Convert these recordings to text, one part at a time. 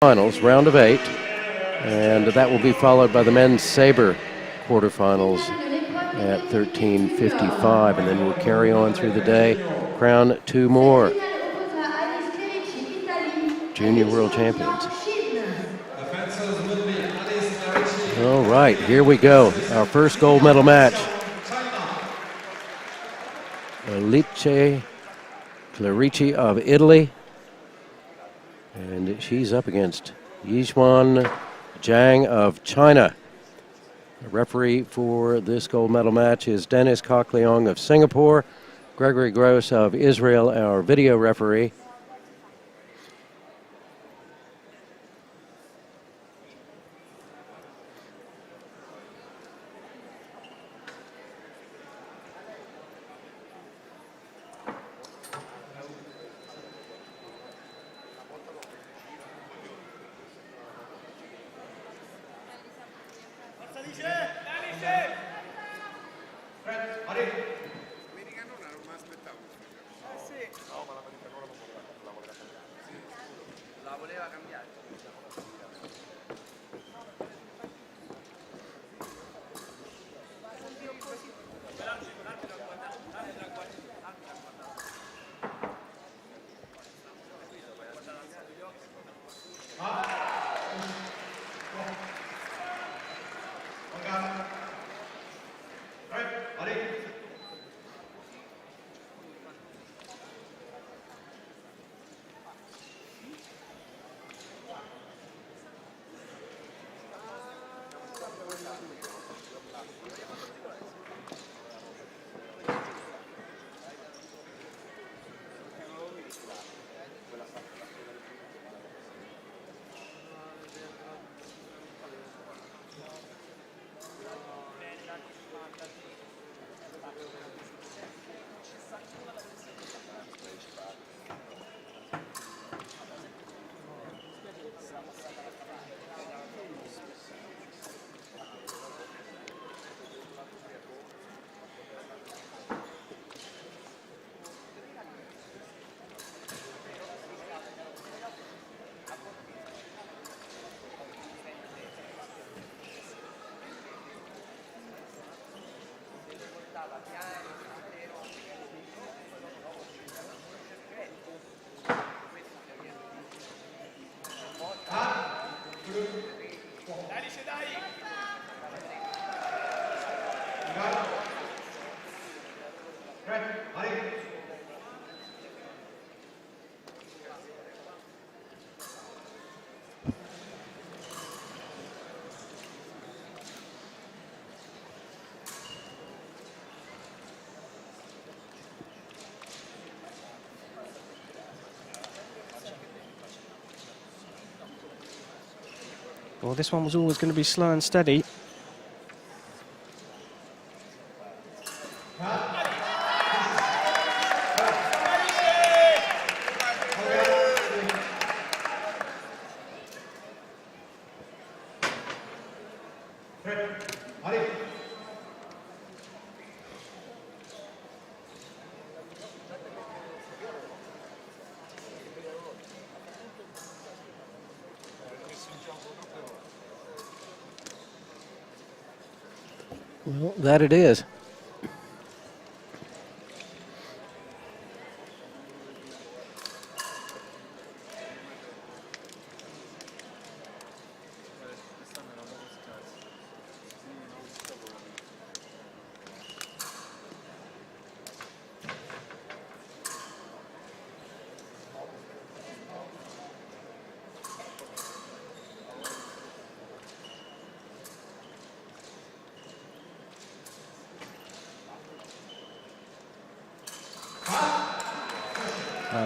Finals, round of 8, and that will be followed by the men's saber quarterfinals at 13:55, and then we'll carry on through the day, crown 2 more junior world champions. All right, here we go, our first gold medal match. Clerici of Italy, and she's up against Giovani Xiang of China. The referee for this gold medal match is Dennis Kokleong of Singapore, Gregory Gross of Israel, our video referee. Well, this one was always going to be slow and steady. Well, that it is.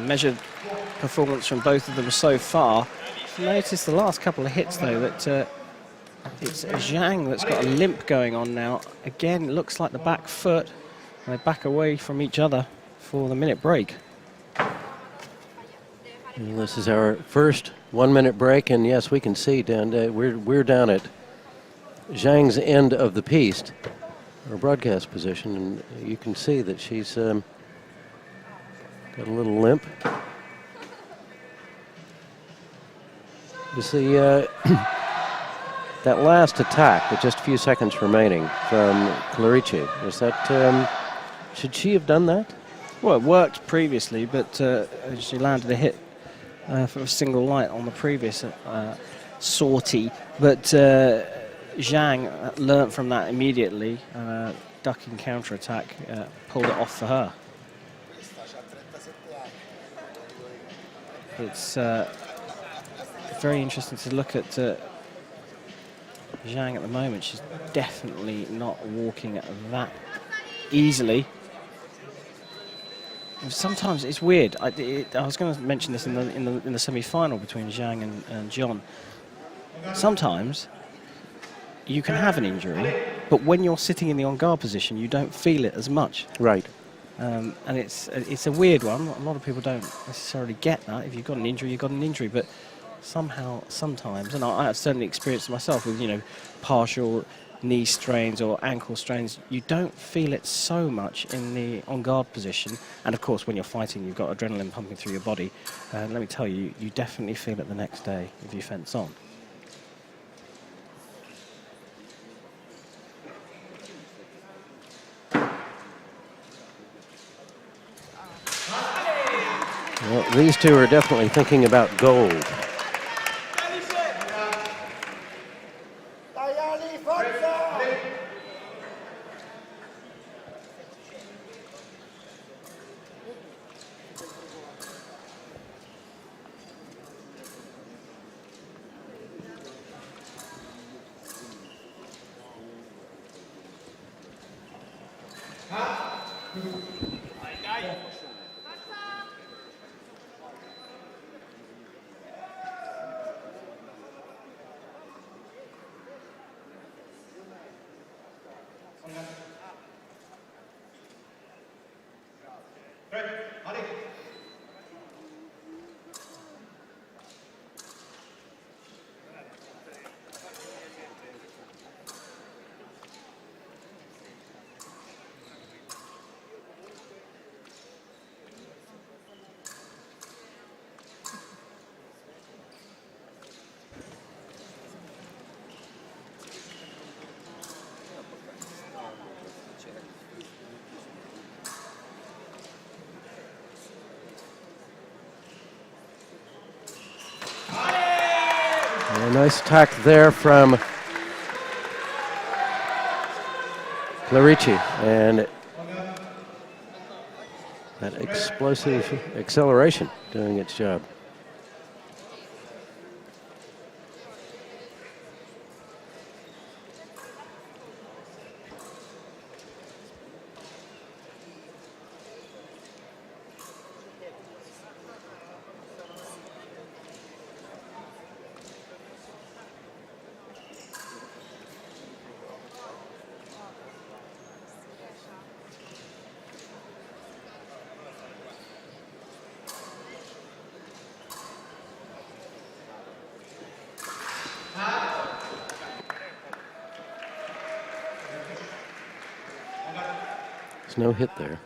Measured performance from both of them so far. Notice the last couple of hits though that it's Xiang that's got a limp going on now. Again, it looks like the back foot. They back away from each other for the minute break. And this is our first 1 minute break, and yes, we can see down we're down at Xiang's end of the piste, or broadcast position, and you can see that she's got a little limp. You see, that last attack with just a few seconds remaining from Clerici, was that, should she have done that? Well, it worked previously, but she landed a hit for a single light on the previous sortie. But Xiang learnt from that immediately, ducking counter-attack, pulled it off for her. It's very interesting to look at Xiang at the moment. She's definitely not walking that easily. Sometimes it's weird. I was going to mention this in the semi-final between Xiang and John. Sometimes you can have an injury, but when you're sitting in the on-guard position, you don't feel it as much. Right. And it's a weird one. A lot of people don't necessarily get that. If you've got an injury, you've got an injury. But somehow, sometimes, and I have certainly experienced it myself with, partial knee strains or ankle strains, you don't feel it so much in the on-guard position. And of course, when you're fighting, you've got adrenaline pumping through your body. And let me tell you, you definitely feel it the next day if you fence on. Well, these two are definitely thinking about gold. A nice attack there from Clerici, and that explosive acceleration doing its job. There's no hit there.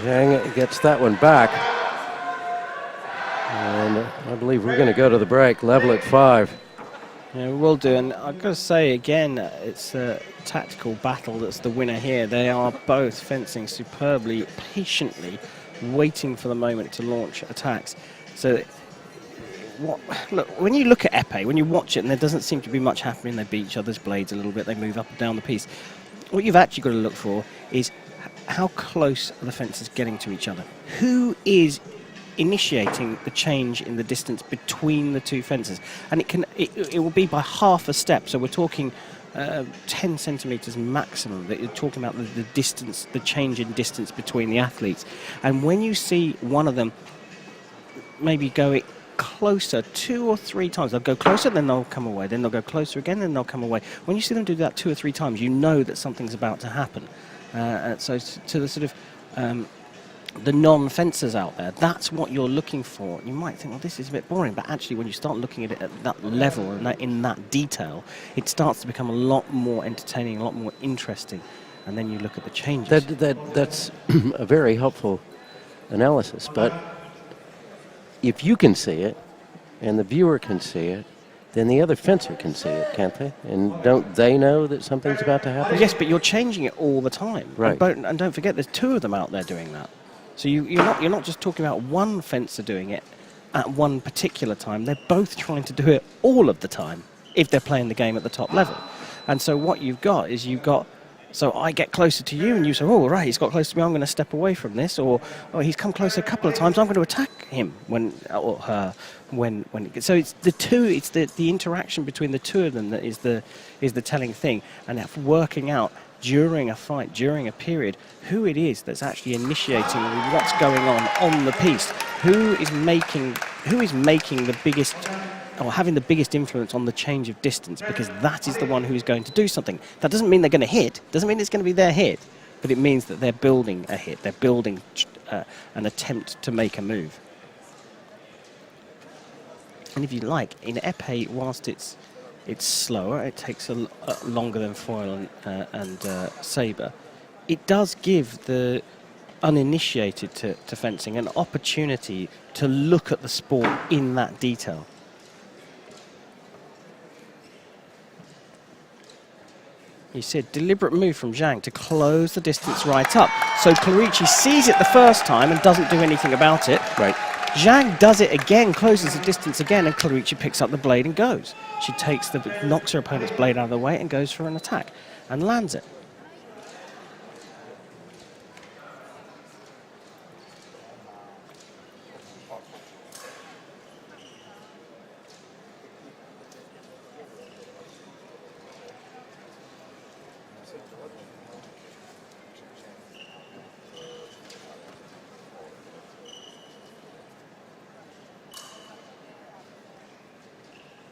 Xiang gets that one back. And I believe we're going to go to the break, level at 5. Yeah, we will do. And I've got to say again, it's a tactical battle that's the winner here. They are both fencing superbly, patiently, waiting for the moment to launch attacks. So look, when you look at épée, when you watch it, and there doesn't seem to be much happening, they beat each other's blades a little bit, they move up and down the piece. What you've actually got to look for is how close are the fences getting to each other? Who is initiating the change in the distance between the two fences? And it will be by half a step. So we're talking 10 centimeters maximum that you're talking about the distance, the change in distance between the athletes. And when you see one of them maybe go closer 2 or 3 times, they'll go closer, then they'll come away, then they'll go closer again, then they'll come away. When you see them do that 2 or 3 times, you know that something's about to happen. So to the sort of the non-fencers out there, that's what you're looking for. You might think, well, this is a bit boring, but actually when you start looking at it at that level and in that detail, it starts to become a lot more entertaining, a lot more interesting. And then you look at the changes. That's a very helpful analysis, but if you can see it and the viewer can see it, then the other fencer can see it, can't they? And don't they know that something's about to happen? Yes, but you're changing it all the time. Right. And don't forget, there's 2 of them out there doing that. So you're not just talking about one fencer doing it at one particular time. They're both trying to do it all of the time if they're playing the game at the top level. And so what you've got is so I get closer to you and you say, oh, right, he's got close to me, I'm going to step away from this. Or he's come closer a couple of times, I'm going to attack him or her. So it's the two, it's the interaction between the 2 of them that is the telling thing. And that's working out during a fight, during a period, who it is that's actually initiating what's going on the piece, who is making the biggest or having the biggest influence on the change of distance, because that is the one who's going to do something. That doesn't mean they're going to hit, doesn't mean it's going to be their hit, but it means that they're building a hit, they're building an attempt to make a move. And if you like, in épée, whilst it's slower, it takes longer than foil and sabre, it does give the uninitiated to fencing an opportunity to look at the sport in that detail. You see a deliberate move from Xiang to close the distance right up. So Clerici sees it the first time and doesn't do anything about it. Right. Xiang does it again, closes the distance again, and Clerici picks up the blade and goes. She knocks her opponent's blade out of the way and goes for an attack and lands it.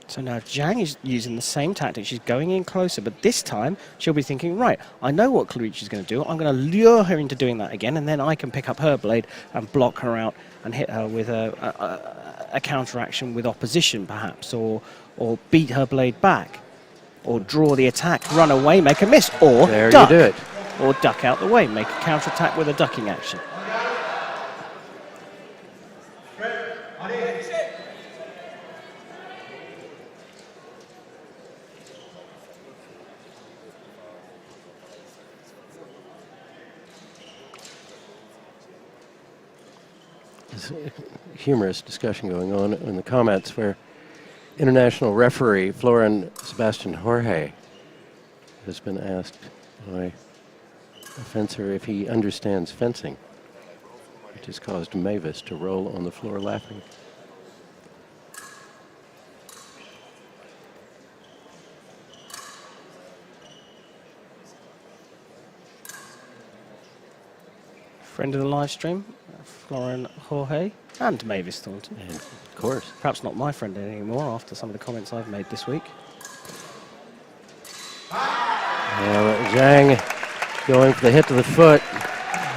So now Xiang is using the same tactic. She's going in closer, but this time she'll be thinking, right, I know what Clerici is going to do. I'm going to lure her into doing that again, and then I can pick up her blade and block her out and hit her with a counteraction with opposition, perhaps, or beat her blade back, or draw the attack, run away, make a miss, or there duck, you do it. or duck out the way, make a counterattack with a ducking action. There's a humorous discussion going on in the comments where international referee Florin Sebastian Jorge has been asked by a fencer if he understands fencing, which has caused Mavis to roll on the floor laughing. Friend of the live stream, Florin Jorge, and Mavis Thornton. And of course. Perhaps not my friend anymore after some of the comments I've made this week. Xiang going for the hit to the foot,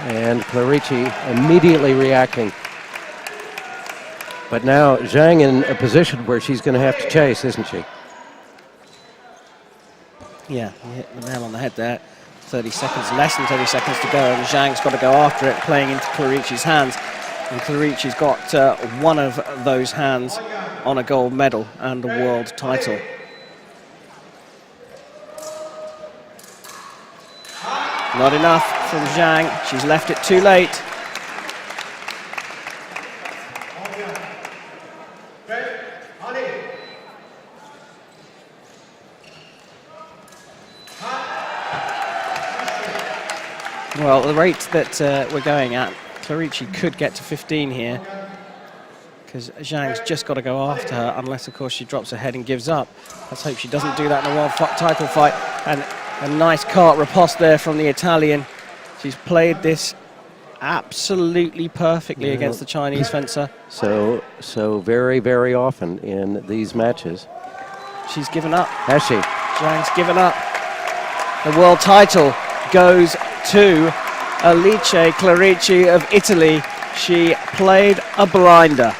and Clerici immediately reacting. But now Xiang in a position where she's going to have to chase, isn't she? Yeah, you hit the nail on the head there. 30 seconds, less than 30 seconds to go, and Xiang's got to go after it, playing into Clerici's hands. And Clerici's got one of those hands on a gold medal and a world title. Not enough from Xiang. She's left it too late. Well, the rate that we're going at, Clerici could get to 15 here, because Xiang's just got to go after her, unless, of course, she drops her head and gives up. Let's hope she doesn't do that in a world title fight. And a nice carte riposte there from the Italian. She's played this absolutely perfectly against the Chinese fencer. So very, very often in these matches. She's given up. Has she? Xiang's given up. The world title goes to Alice Clerici of Italy. She played a blinder.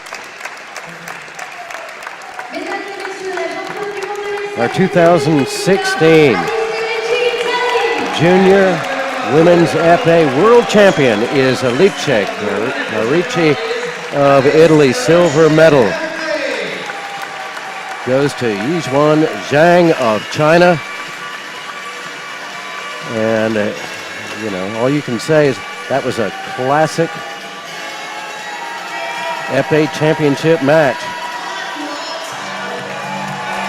Our 2016 Junior Women's FA World Champion is Alice Clerici of Italy. Silver medal goes to Yizhuan Xiang of China. And, you know, all you can say is that was a classic FA Championship match.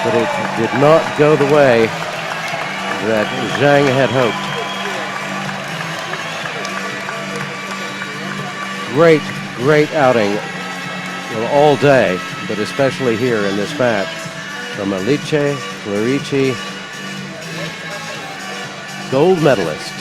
But it did not go the way that Xiang had hoped. Great outing all day, but especially here in this match from Alice Clerici, gold medalist.